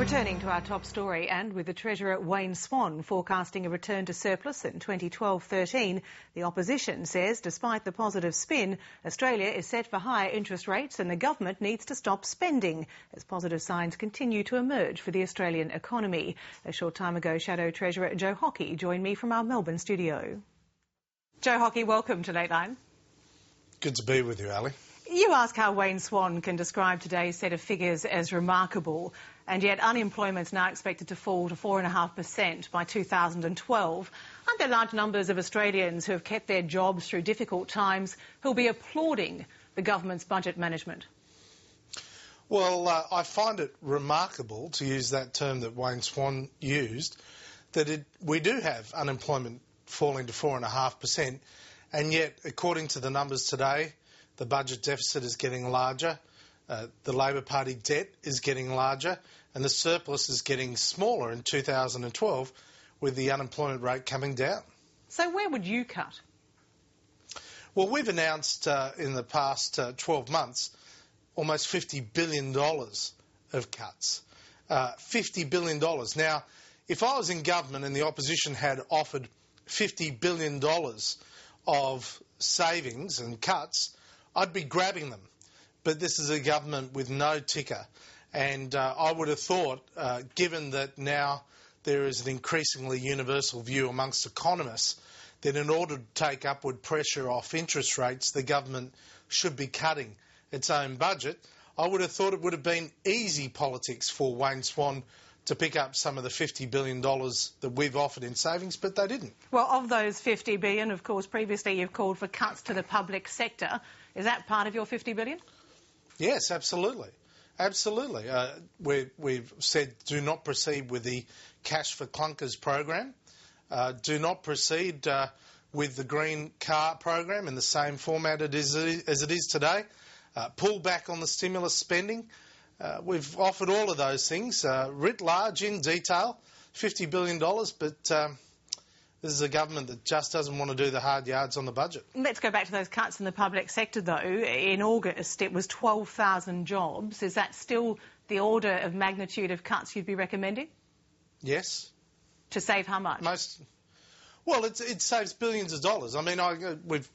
Returning to our top story, and with the Treasurer Wayne Swan forecasting a return to surplus in 2012-13, the opposition says despite the positive spin, Australia is set for higher interest rates and the government needs to stop spending as positive signs continue to emerge for the Australian economy. A short time ago, Shadow Treasurer Joe Hockey joined me from our Melbourne studio. Joe Hockey, welcome to Lateline. Good to be with you, Ali. You ask how Wayne Swan can describe today's set of figures as remarkable, and yet unemployment's now expected to fall to 4.5% by 2012. Aren't there large numbers of Australians who have kept their jobs through difficult times who'll be applauding the government's budget management? Well, I find it remarkable, to use that term that Wayne Swan used, that we do have unemployment falling to 4.5%, and yet, according to the numbers today, the budget deficit is getting larger, the Labor Party debt is getting larger, and the surplus is getting smaller in 2012 with the unemployment rate coming down. So where would you cut? Well, we've announced in the past 12 months almost $50 billion of cuts. $50 billion. Now, if I was in government and the opposition had offered $50 billion of savings and cuts, I'd be grabbing them. But this is a government with no ticker. And I would have thought, given that now there is an increasingly universal view amongst economists, that in order to take upward pressure off interest rates, the government should be cutting its own budget. I would have thought it would have been easy politics for Wayne Swan to pick up some of the $50 billion that we've offered in savings, but they didn't. Well, of those $50 billion, of course, previously you've called for cuts to the public sector. Is that part of your $50 billion? Yes, absolutely. Absolutely. We've said do not proceed with the Cash for Clunkers program. Do not proceed with the Green Car program in the same format as it is today. Pull back on the stimulus spending. We've offered all of those things, writ large, in detail, $50 billion, but this is a government that just doesn't want to do the hard yards on the budget. Let's go back to those cuts in the public sector, though. In August, it was 12,000 jobs. Is that still the order of magnitude of cuts you'd be recommending? Yes. To save how much? Well, it saves billions of dollars. I mean,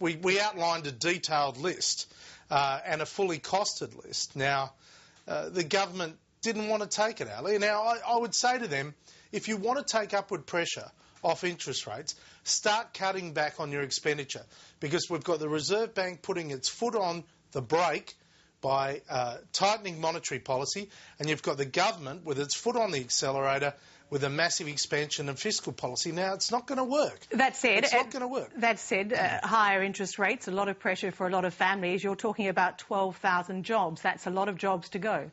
we outlined a detailed list and a fully costed list. Now, the government didn't want to take it, Ali. Now, I would say to them, if you want to take upward pressure off interest rates, start cutting back on your expenditure, because we've got the Reserve Bank putting its foot on the brake by tightening monetary policy, and you've got the government with its foot on the accelerator with a massive expansion of fiscal policy. Now, it's not going to work. That said, it's not going to work. That said, higher interest rates, a lot of pressure for a lot of families. You're talking about 12,000 jobs. That's a lot of jobs to go.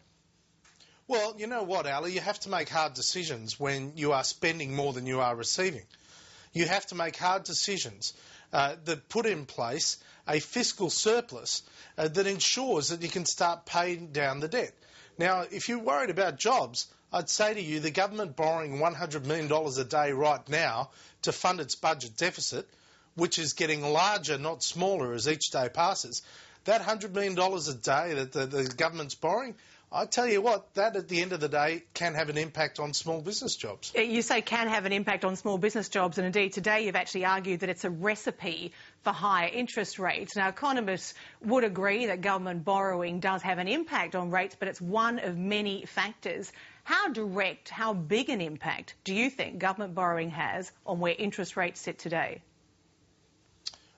Well, you know what, Ali? You have to make hard decisions when you are spending more than you are receiving. You have to make hard decisions that put in place a fiscal surplus that ensures that you can start paying down the debt. Now, if you're worried about jobs, I'd say to you the government borrowing $100 million a day right now to fund its budget deficit, which is getting larger, not smaller, as each day passes, that $100 million a day that the government's borrowing, I tell you what, that at the end of the day can have an impact on small business jobs. You say can have an impact on small business jobs, and indeed today you've actually argued that it's a recipe for higher interest rates. Now, economists would agree that government borrowing does have an impact on rates, but it's one of many factors. How direct, how big an impact do you think government borrowing has on where interest rates sit today?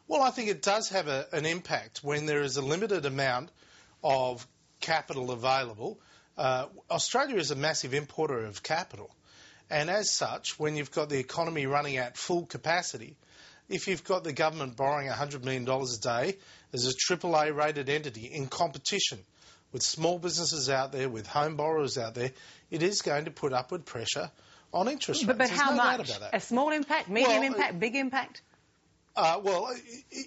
Well, I think it does have an impact when there is a limited amount of capital available. Australia is a massive importer of capital, and as such, when you've got the economy running at full capacity, if you've got the government borrowing $100 million a day as a AAA rated entity in competition with small businesses out there, with home borrowers out there, it is going to put upward pressure on interest rates. But how no much? Doubt about that. A small impact, medium impact, big impact? Well,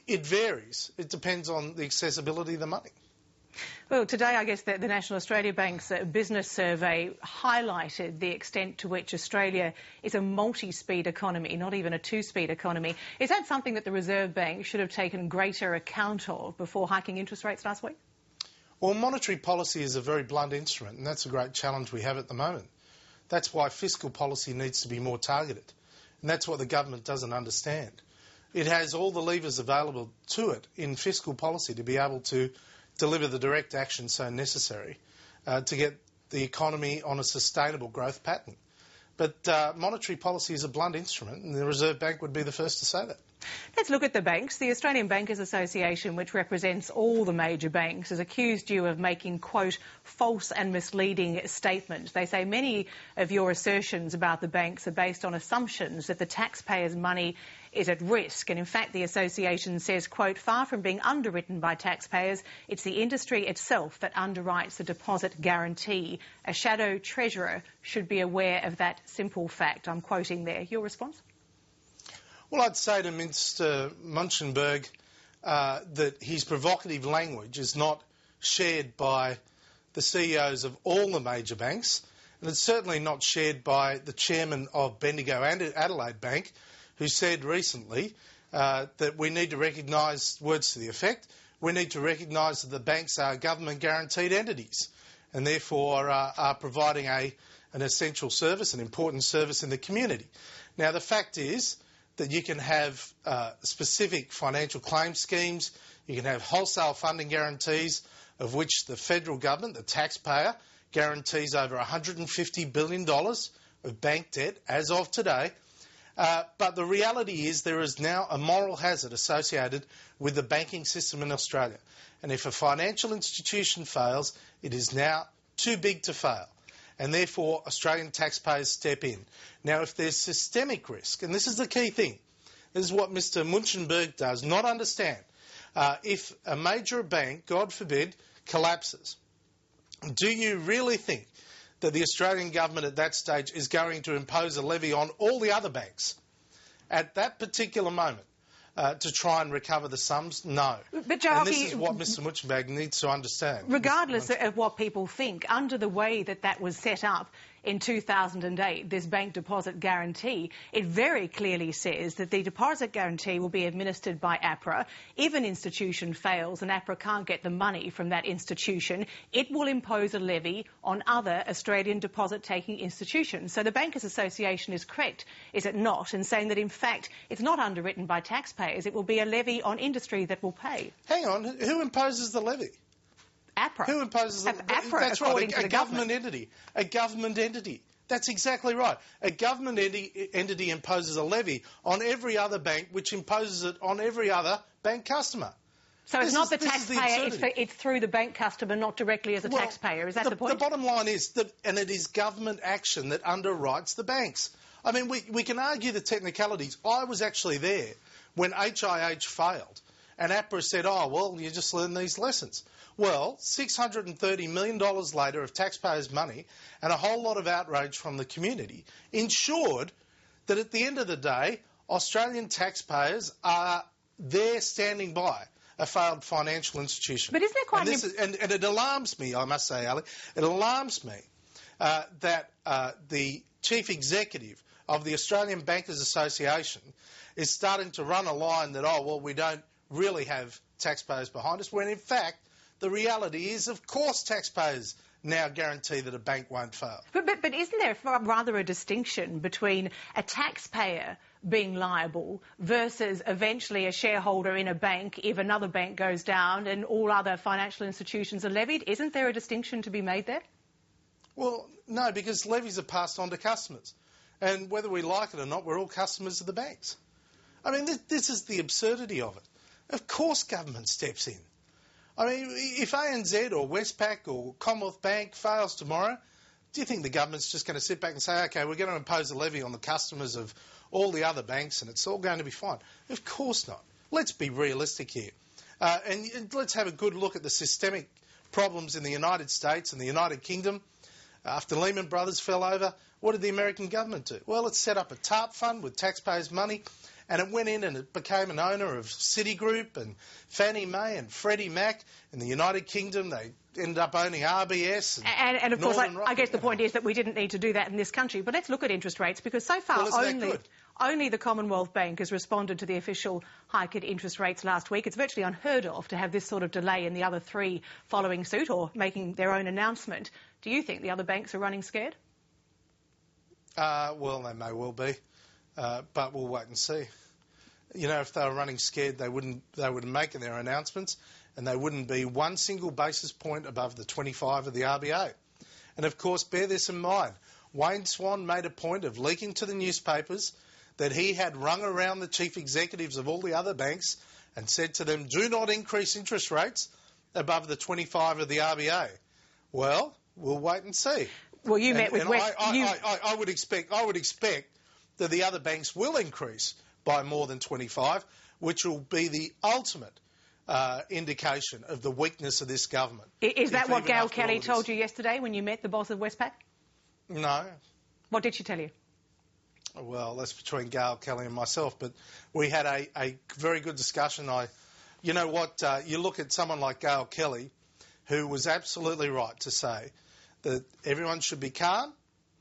it varies. It depends on the accessibility of the money. Well, today I guess the National Australia Bank's business survey highlighted the extent to which Australia is a multi-speed economy, not even a two-speed economy. Is that something that the Reserve Bank should have taken greater account of before hiking interest rates last week? Well, monetary policy is a very blunt instrument, and that's a great challenge we have at the moment. That's why fiscal policy needs to be more targeted. And that's what the government doesn't understand. It has all the levers available to it in fiscal policy to be able to deliver the direct action so necessary to get the economy on a sustainable growth pattern. But monetary policy is a blunt instrument, and the Reserve Bank would be the first to say that. Let's look at the banks. The Australian Bankers Association, which represents all the major banks, has accused you of making, quote, false and misleading statements. They say many of your assertions about the banks are based on assumptions that the taxpayers' money is at risk. And in fact, the association says, quote, far from being underwritten by taxpayers, it's the industry itself that underwrites the deposit guarantee. A shadow treasurer should be aware of that simple fact. I'm quoting there. Your response? Well, I'd say to Mr Munchenberg that his provocative language is not shared by the CEOs of all the major banks, and it's certainly not shared by the chairman of Bendigo and Adelaide Bank, who said recently that we need to recognise, words to the effect, we need to recognise that the banks are government-guaranteed entities and therefore are providing an essential service, an important service in the community. Now, the fact is that you can have specific financial claim schemes, you can have wholesale funding guarantees, of which the federal government, the taxpayer, guarantees over $150 billion of bank debt as of today. But the reality is there is now a moral hazard associated with the banking system in Australia. And if a financial institution fails, it is now too big to fail. And therefore, Australian taxpayers step in. Now, if there's systemic risk, and this is the key thing, this is what Mr Munchenberg does not understand. If a major bank, God forbid, collapses, do you really think that the Australian government at that stage is going to impose a levy on all the other banks at that particular moment to try and recover the sums? No. But Joe, and this is what Mr Munchenberg needs to understand. Regardless of what people think, under the way that was set up in 2008, this bank deposit guarantee, it very clearly says that the deposit guarantee will be administered by APRA. If an institution fails and APRA can't get the money from that institution, it will impose a levy on other Australian deposit-taking institutions. So the Bankers Association is correct, is it not, in saying that, in fact, it's not underwritten by taxpayers. It will be a levy on industry that will pay. Hang on, who imposes the levy? APRA. Who imposes the APRA? That's according right, to the government entity. A government entity. That's exactly right. A government entity imposes a levy on every other bank, which imposes it on every other bank customer. So it's not the taxpayer, it's through the bank customer, not directly as a taxpayer. Is that the point? The bottom line is that, and it is government action that underwrites the banks. I mean, we can argue the technicalities. I was actually there when HIH failed, and APRA said, oh, well, you just learn these lessons. Well, $630 million later of taxpayers' money and a whole lot of outrage from the community ensured that at the end of the day, Australian taxpayers are there standing by a failed financial institution. But isn't there quite and it alarms me, I must say, Ali, it alarms me that the chief executive of the Australian Bankers Association is starting to run a line that, oh, well, we don't really have taxpayers behind us, when in fact the reality is, of course, taxpayers now guarantee that a bank won't fail. But isn't there rather a distinction between a taxpayer being liable versus eventually a shareholder in a bank if another bank goes down and all other financial institutions are levied? Isn't there a distinction to be made there? Well, no, because levies are passed on to customers. And whether we like it or not, we're all customers of the banks. I mean, this is the absurdity of it. Of course government steps in. I mean, if ANZ or Westpac or Commonwealth Bank fails tomorrow, do you think the government's just going to sit back and say, OK, we're going to impose a levy on the customers of all the other banks and it's all going to be fine? Of course not. Let's be realistic here. And let's have a good look at the systemic problems in the United States and the United Kingdom. After Lehman Brothers fell over, what did the American government do? Well, it set up a TARP fund with taxpayers' money, and it went in and it became an owner of Citigroup and Fannie Mae and Freddie Mac. In the United Kingdom, they ended up owning RBS. And of course, I guess the point is that we didn't need to do that in this country. But let's look at interest rates, because so far only the Commonwealth Bank has responded to the official hike in interest rates last week. It's virtually unheard of to have this sort of delay in the other three following suit or making their own announcement. Do you think the other banks are running scared? Well, they may well be, but we'll wait and see. You know, if they were running scared, they wouldn't make their announcements, and they wouldn't be one single basis point above the 25 of the RBA. And of course, bear this in mind, Wayne Swan made a point of leaking to the newspapers that he had rung around the chief executives of all the other banks and said to them, do not increase interest rates above the 25 of the RBA. Well, we'll wait and see. Well, you met with West... I would expect that the other banks will increase by more than 25, which will be the ultimate indication of the weakness of this government. Is that what Gail Kelly told you yesterday when you met the boss of Westpac? No. What did she tell you? Well, that's between Gail Kelly and myself, but we had a very good discussion. You know what, you look at someone like Gail Kelly, who was absolutely right to say that everyone should be calm,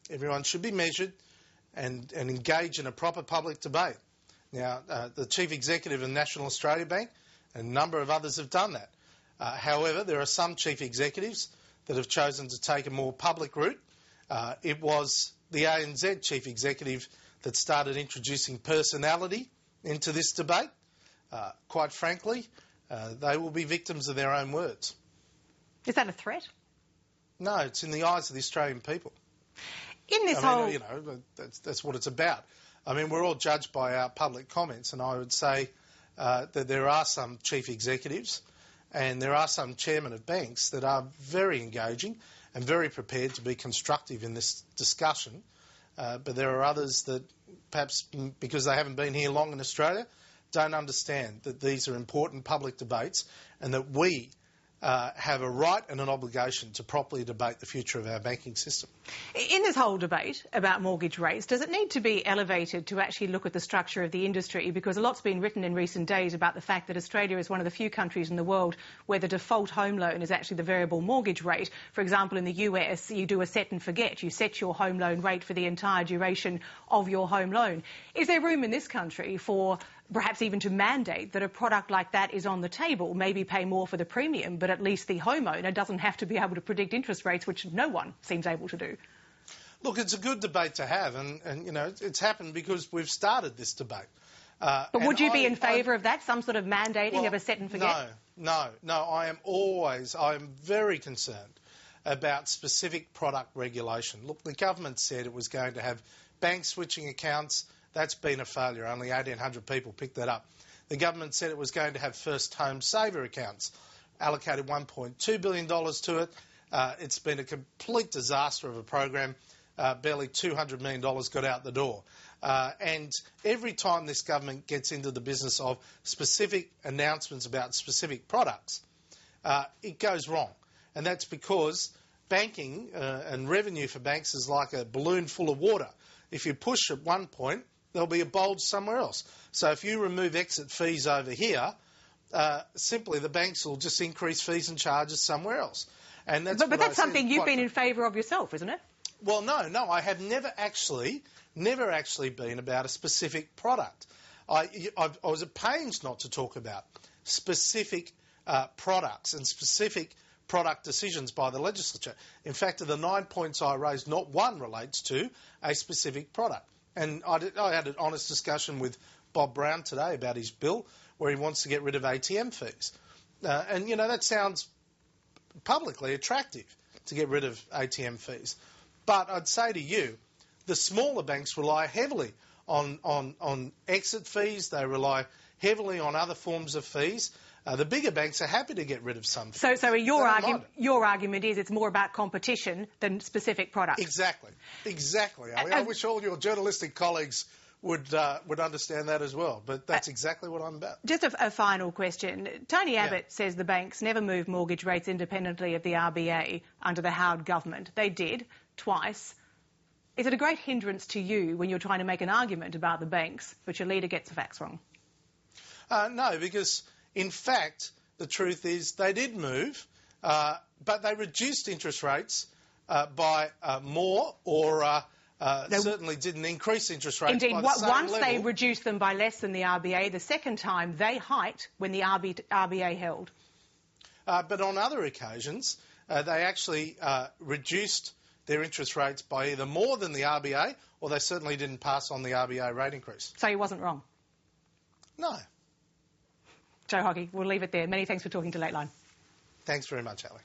everyone should be measured, and engage in a proper public debate. Now, the Chief Executive of National Australia Bank and a number of others have done that. However, there are some Chief Executives that have chosen to take a more public route. It was the ANZ Chief Executive that started introducing personality into this debate. Quite frankly, they will be victims of their own words. Is that a threat? No, it's in the eyes of the Australian people. In this You know, that's what it's about. I mean, we're all judged by our public comments, and I would say that there are some chief executives and there are some chairmen of banks that are very engaging and very prepared to be constructive in this discussion. But there are others that perhaps because they haven't been here long in Australia don't understand that these are important public debates and that we have a right and an obligation to properly debate the future of our banking system. In this whole debate about mortgage rates, does it need to be elevated to actually look at the structure of the industry? Because a lot's been written in recent days about the fact that Australia is one of the few countries in the world where the default home loan is actually the variable mortgage rate. For example, in the US, you do a set and forget. You set your home loan rate for the entire duration of your home loan. Is there room in this country for perhaps even to mandate that a product like that is on the table, maybe pay more for the premium, but at least the homeowner doesn't have to be able to predict interest rates, which no one seems able to do? Look, it's a good debate to have, and you know, it's happened because we've started this debate. But would you be in favour of that, some sort of mandating of a set and forget? No. I am very concerned about specific product regulation. Look, the government said it was going to have bank switching accounts. That's been a failure. Only 1,800 people picked that up. The government said it was going to have first home saver accounts, allocated $1.2 billion to it. It's been a complete disaster of a program. Barely $200 million got out the door. And every time this government gets into the business of specific announcements about specific products, it goes wrong. And that's because banking and revenue for banks is like a balloon full of water. If you push at one point, there'll be a bulge somewhere else. So if you remove exit fees over here, simply the banks will just increase fees and charges somewhere else. And that's but that's something you've been in favour of yourself, isn't it? Well, no, I have never actually been about a specific product. I was at pains not to talk about specific products and specific product decisions by the legislature. In fact, of the 9 points I raised, not one relates to a specific product. And I had an honest discussion with Bob Brown today about his bill where he wants to get rid of ATM fees. And, you know, that sounds publicly attractive to get rid of ATM fees. But I'd say to you, the smaller banks rely heavily on exit fees. They rely heavily on other forms of fees. The bigger banks are happy to get rid of some fees. So your argument is it's more about competition than specific products. Exactly, Ali. I wish all your journalistic colleagues would understand that as well. But that's exactly what I'm about. Just a final question. Tony Abbott says the banks never moved mortgage rates independently of the RBA under the Howard government. They did twice. Is it a great hindrance to you when you're trying to make an argument about the banks, but your leader gets the facts wrong? No, because in fact, the truth is they did move, but they reduced interest rates by more or certainly didn't increase interest rates by the same once level. They reduced them by less than the RBA. The second time, they hiked when the RBA held. But on other occasions, they actually reduced their interest rates by either more than the RBA, or they certainly didn't pass on the RBA rate increase. So he wasn't wrong? No. Joe Hoggy, we'll leave it there. Many thanks for talking to Lateline. Thanks very much, Ali.